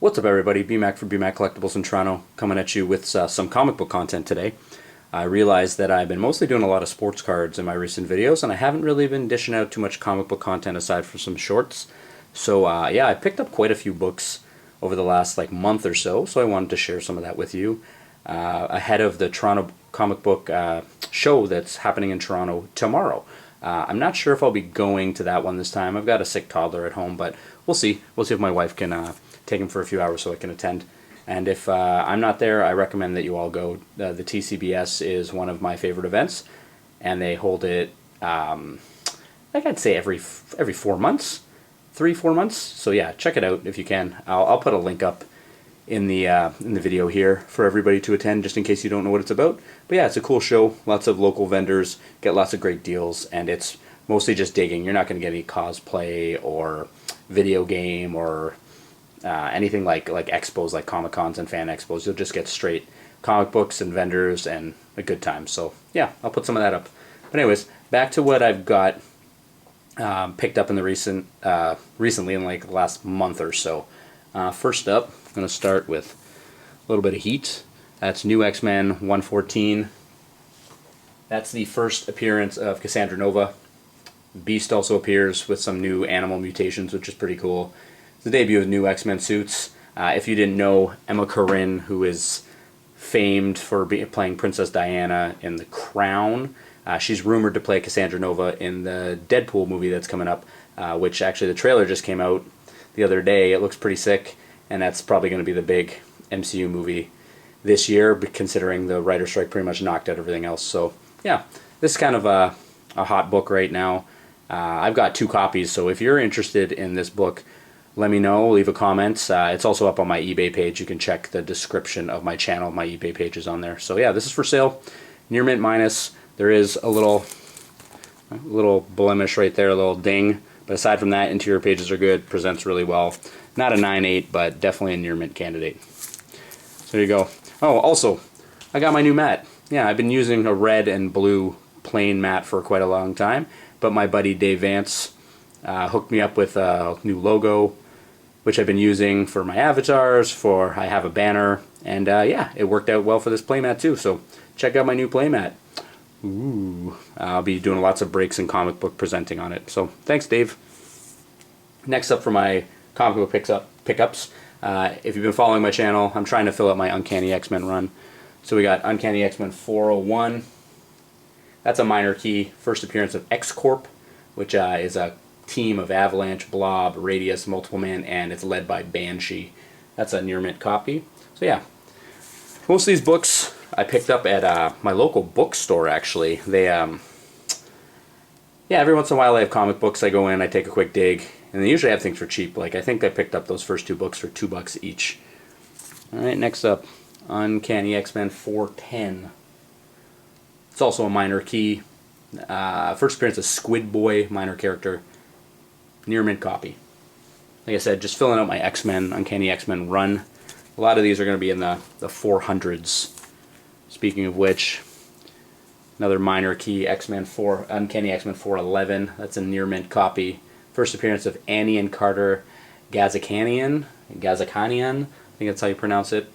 What's up, everybody? BMac from BMac Collectibles in Toronto, coming at you with some comic book content today. I realized that I've been mostly doing a lot of sports cards in my recent videos, and I haven't really been dishing out too much comic book content aside from some shorts. So yeah, I picked up quite a few books over the last month or so I wanted to share some of that with you ahead of the Toronto comic book show that's happening in Toronto tomorrow. I'm not sure if I'll be going to that one this time. I've got a sick toddler at home, but we'll see. We'll see if my wife can take him for a few hours so I can attend. And if I'm not there, I recommend that you all go. The TCBS is one of my favorite events, and they hold it, I'd say every 4 months, 3-4 months. So yeah, check it out if you can. I'll put a link up in the video here for everybody to attend, just in case you don't know what it's about. But yeah, it's a cool show. Lots of local vendors, get lots of great deals, and it's mostly just digging. You're not going to get any cosplay or video game or anything like expos, like Comic Cons and fan expos. You'll just get straight comic books and vendors and a good time. So yeah, I'll put some of that up. But anyways, back to what I've got picked up in the recently in the last month or so. First up, I'm going to start with a little bit of heat. That's New X-Men 114. That's the first appearance of Cassandra Nova. Beast also appears with some new animal mutations, which is pretty cool. It's the debut of new X-Men suits. If you didn't know, Emma Corrin, who is famed for playing Princess Diana in The Crown, she's rumored to play Cassandra Nova in the Deadpool movie that's coming up, which actually the trailer just came out the other day. It looks pretty sick, and that's probably going to be the big MCU movie this year, considering the writer's strike pretty much knocked out everything else. So yeah, this is kind of a hot book right now. I've got 2 copies, so if you're interested in this book, let me know, leave a comment. It's also up on my eBay page. You can check the description of my channel. My eBay page is on there. So yeah, this is for sale. Near mint minus. There is a little blemish right there, a little ding. But aside from that, interior pages are good. Presents really well. Not a 9.8, but definitely a near mint candidate. So there you go. Oh, also, I got my new mat. Yeah, I've been using a red and blue plain mat for quite a long time. But my buddy Dave Vance hooked me up with a new logo, which I've been using for my avatars, I have a banner, and yeah, it worked out well for this playmat too, so check out my new playmat. Ooh, I'll be doing lots of breaks and comic book presenting on it, so thanks, Dave. Next up for my comic book pickups, if you've been following my channel, I'm trying to fill out my Uncanny X-Men run. So we got Uncanny X-Men 401. That's a minor key, first appearance of X-Corp, which is a team of Avalanche, Blob, Radius, Multiple Man, and it's led by Banshee. That's a near mint copy. So yeah, most of these books I picked up at my local bookstore. Actually, they yeah, every once in a while I have comic books. I go in, I take a quick dig, and they usually have things for cheap. I think I picked up those first 2 books for $2 each. All right, next up, Uncanny X-Men 410. It's also a minor key. First appearance of Squid Boy, minor character. Near mint copy. Like I said, just filling out my X-Men, Uncanny X-Men run. A lot of these are going to be in the 400s. Speaking of which, another minor key, Uncanny X-Men 411. That's a near mint copy. First appearance of Annie and Carter Gazakanian. I think that's how you pronounce it.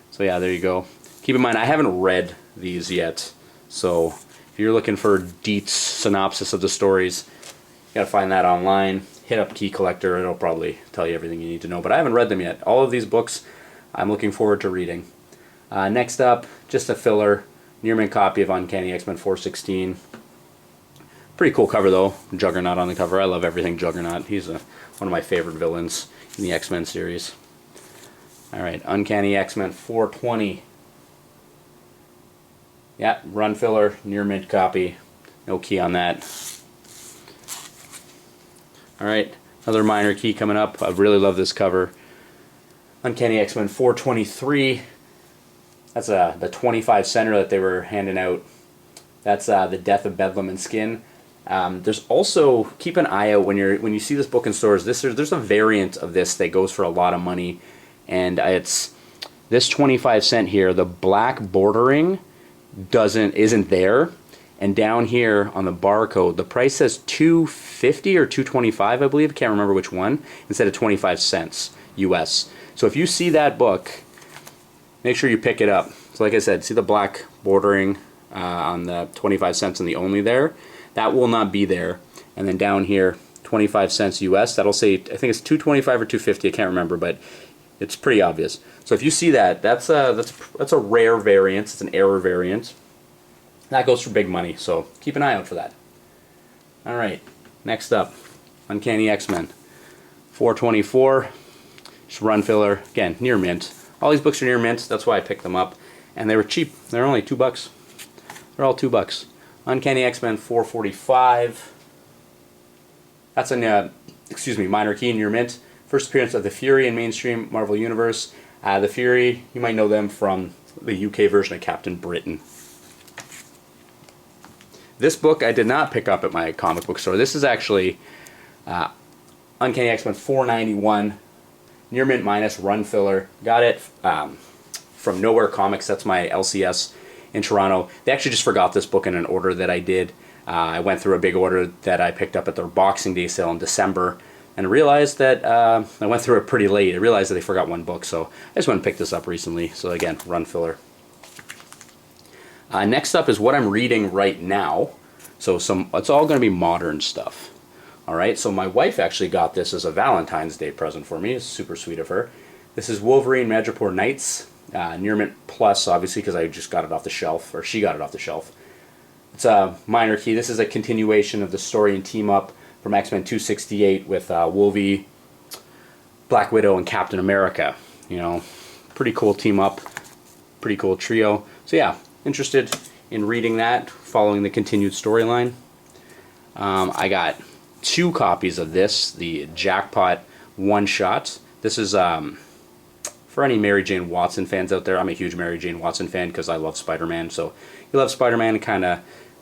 So yeah, there you go. Keep in mind, I haven't read these yet. So if you're looking for Dietz synopsis of the stories, you gotta find that online. Hit up Key Collector, it'll probably tell you everything you need to know. But I haven't read them yet. All of these books I'm looking forward to reading. Next up, just a filler, near mint copy of Uncanny X-Men 416. Pretty cool cover though, Juggernaut on the cover. I love everything Juggernaut. He's one of my favorite villains in the X-Men series. Alright, Uncanny X-Men 420. Yeah, run filler, near mint copy. No key on that. Alright, another minor key coming up. I really love this cover. Uncanny X-Men 423. That's the 25 center that they were handing out. That's the Death of Bedlam and Skin. There's also, keep an eye out when you see this book in stores. There's a variant of this that goes for a lot of money, and it's this 25 cent here. The black bordering isn't there. And down here on the barcode, the price says $2.50 or $2.25, I believe. I can't remember which one, instead of 25 cents US. So if you see that book, make sure you pick it up. So like I said, see the black bordering on the 25 cents and the only there? That will not be there. And then down here, 25 cents US, that'll say, I think it's 225 or 250, I can't remember, but it's pretty obvious. So if you see that, that's a rare variance, it's an error variance. That goes for big money, so keep an eye out for that. Alright, next up, Uncanny X-Men. 424, just run filler, again, near mint. All these books are near mint, that's why I picked them up. And they were cheap, they're only $2. They're all $2. Uncanny X-Men 445. That's an, minor key near mint. First appearance of the Fury in mainstream Marvel Universe. The Fury, you might know them from the UK version of Captain Britain. This book I did not pick up at my comic book store. This is actually Uncanny X-Men 491, near mint minus, run filler. Got it from Nowhere Comics. That's my LCS in Toronto. They actually just forgot this book in an order that I did. I went through a big order that I picked up at their Boxing Day sale in December, and realized that I went through it pretty late. I realized that they forgot one book, so I just went and picked this up recently. So again, run filler. Next up is what I'm reading right now. So it's all going to be modern stuff. Alright, so my wife actually got this as a Valentine's Day present for me. It's super sweet of her. This is Wolverine Madripoor Nights, near mint plus, obviously, because I just got it off the shelf, or she got it off the shelf. It's a minor key. This is a continuation of the story and team up from X-Men 268 with Wolvie, Black Widow, and Captain America. You know, pretty cool team up, pretty cool trio. So yeah, interested in reading that, following the continued storyline. I got 2 copies of this, the Jackpot one-shot. This is for any Mary Jane Watson fans out there. I'm a huge Mary Jane Watson fan because I love Spider-Man. So you love Spider-Man, it kind of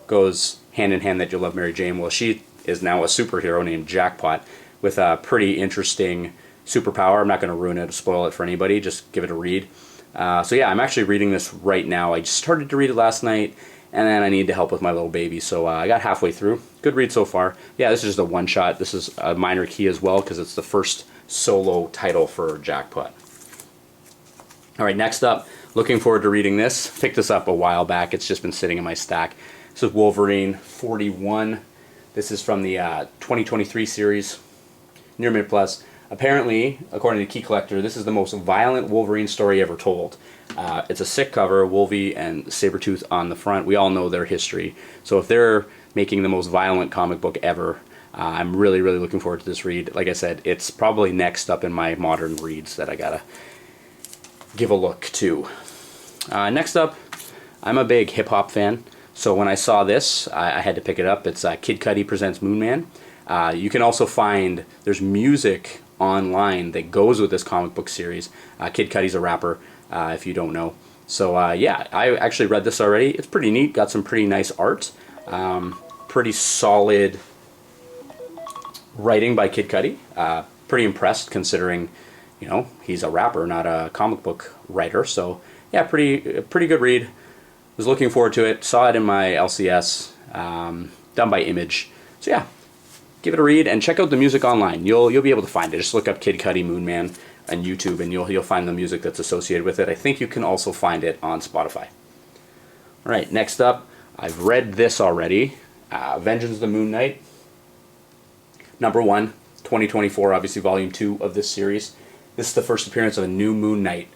goes hand in hand that you love Mary Jane. Well, she is now a superhero named Jackpot with a pretty interesting superpower. I'm not going to ruin it or spoil it for anybody. Just give it a read. So yeah, I'm actually reading this right now. I just started to read it last night, and then I need to help with my little baby. So I got halfway through. Good read so far. Yeah, this is just a one-shot. This is a minor key as well because it's the first solo title for Jackpot. Alright, next up, looking forward to reading this. Picked this up a while back. It's just been sitting in my stack. This is Wolverine 41. This is from the 2023 series, Near Mint Plus. Apparently, according to Key Collector, this is the most violent Wolverine story ever told. It's a sick cover, Wolvie and Sabretooth on the front. We all know their history. So if they're making the most violent comic book ever, I'm really, really looking forward to this read. Like I said, it's probably next up in my modern reads that I gotta give a look to. Next up, I'm a big hip-hop fan. So when I saw this, I had to pick it up. It's Kid Cudi Presents Moon Man. You can also find, there's music online that goes with this comic book series. Kid Cudi's a rapper, if you don't know. So yeah, I actually read this already. It's pretty neat, got some pretty nice art. Pretty solid writing by Kid Cudi. Pretty impressed considering, you know, he's a rapper, not a comic book writer. So yeah, pretty good read. Was looking forward to it. Saw it in my LCS, done by Image. So yeah, give it a read and check out the music online. You'll be able to find it. Just look up Kid Cudi Moon Man on YouTube and you'll find the music that's associated with it. I think you can also find it on Spotify. All right, next up, I've read this already. Vengeance of the Moon Knight, #1, 2024, obviously volume 2 of this series. This is the first appearance of a new Moon Knight.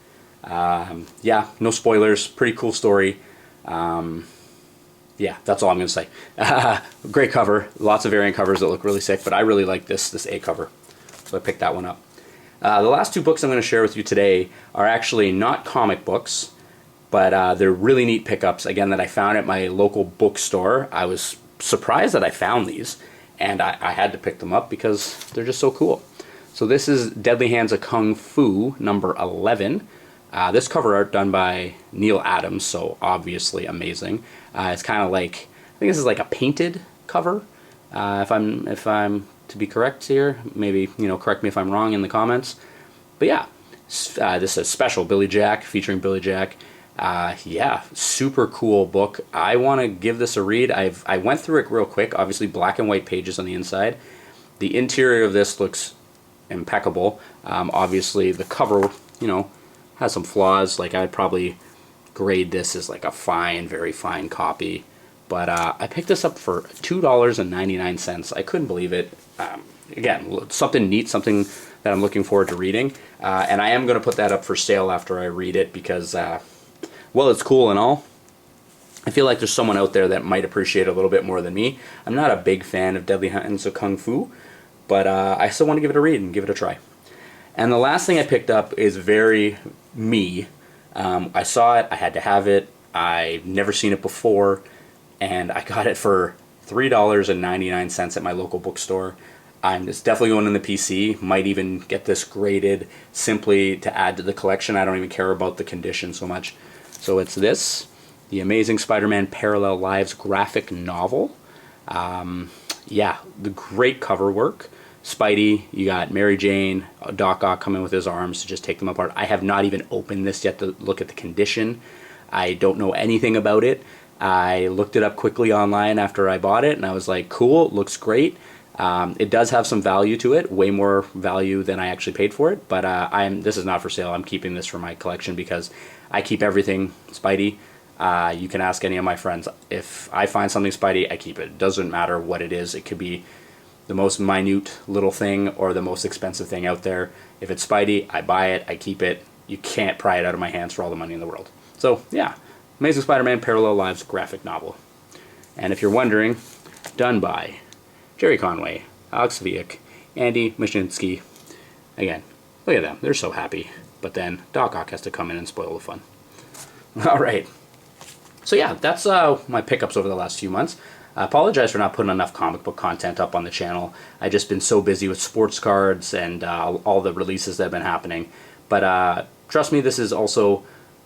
Yeah, no spoilers. Pretty cool story. Yeah, that's all I'm going to say. Great cover. Lots of variant covers that look really sick, but I really like this A cover. So I picked that one up. The last 2 books I'm going to share with you today are actually not comic books, but they're really neat pickups, again, that I found at my local bookstore. I was surprised that I found these, and I had to pick them up because they're just so cool. So this is Deadly Hands of Kung Fu, #11. This cover art done by Neil Adams, so obviously amazing. It's kind of like, I think this is like a painted cover, if I'm to be correct here. Maybe, you know, correct me if I'm wrong in the comments. But yeah, this is special Billy Jack, featuring Billy Jack. Yeah, super cool book. I want to give this a read. I went through it real quick. Obviously black and white pages on the inside. The interior of this looks impeccable. Obviously the cover you know, has some flaws. Like I'd probably grade this as like a fine, very fine copy. But I picked this up for $2.99. I couldn't believe it. Again, something neat, something that I'm looking forward to reading. And I am going to put that up for sale after I read it because, well, it's cool and all. I feel like there's someone out there that might appreciate it a little bit more than me. I'm not a big fan of Deadly Huntings of Kung Fu, but I still want to give it a read and give it a try. And the last thing I picked up is very me. I saw it, I had to have it, I've never seen it before, and I got it for $3.99 at my local bookstore. It's definitely going in the PC, might even get this graded simply to add to the collection. I don't even care about the condition so much. So it's this, The Amazing Spider-Man Parallel Lives graphic novel. Yeah, the great cover work. Spidey, you got Mary Jane, Doc Ock coming with his arms to just take them apart. I have not even opened this yet to look at the condition. I don't know anything about it. I looked it up quickly online after I bought it, and I was like, cool, it looks great. It does have some value to it, way more value than I actually paid for it, but this is not for sale. I'm keeping this for my collection because I keep everything Spidey. You can ask any of my friends. If I find something Spidey, I keep it. It doesn't matter what it is. It could be the most minute little thing or the most expensive thing out there. If it's Spidey, I buy it, I keep it. You can't pry it out of my hands for all the money in the world. So yeah, Amazing Spider-Man Parallel Lives graphic novel. And if you're wondering, done by Jerry Conway, Alex Viak, Andy Mashinsky. Again, look at them, they're so happy. But then Doc Ock has to come in and spoil the fun. Alright, so yeah, that's my pickups over the last few months. I apologize for not putting enough comic book content up on the channel. I've just been so busy with sports cards and all the releases that have been happening. But trust me, this is also,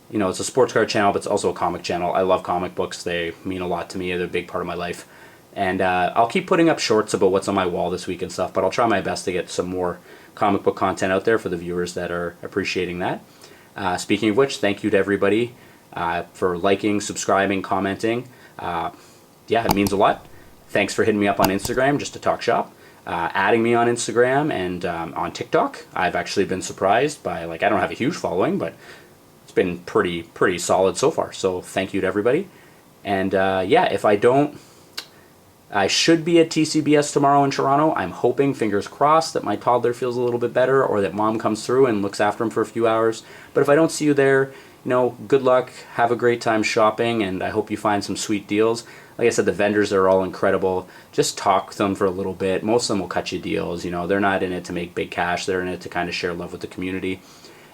you know, it's a sports card channel, but it's also a comic channel. I love comic books. They mean a lot to me. They're a big part of my life. And I'll keep putting up shorts about what's on my wall this week and stuff, but I'll try my best to get some more comic book content out there for the viewers that are appreciating that. Speaking of which, thank you to everybody for liking, subscribing, commenting. Yeah, it means a lot. Thanks for hitting me up on Instagram just to talk shop. Adding me on Instagram and on TikTok. I've actually been surprised by, like, I don't have a huge following, but it's been pretty solid so far. So thank you to everybody. And yeah, if I don't, I should be at TCBS tomorrow in Toronto. I'm hoping, fingers crossed, that my toddler feels a little bit better or that mom comes through and looks after him for a few hours. But if I don't see you there, you know, good luck, have a great time shopping, and I hope you find some sweet deals. Like I said, the vendors are all incredible. Just talk to them for a little bit. Most of them will cut you deals. You know, they're not in it to make big cash. They're in it to kind of share love with the community.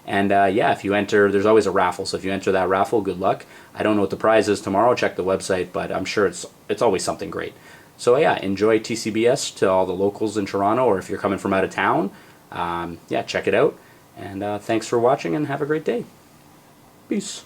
And yeah, if you enter, there's always a raffle. So if you enter that raffle, good luck. I don't know what the prize is tomorrow. Check the website, but I'm sure it's always something great. So yeah, enjoy TCBS to all the locals in Toronto, or if you're coming from out of town, yeah, check it out. And thanks for watching and have a great day. Peace.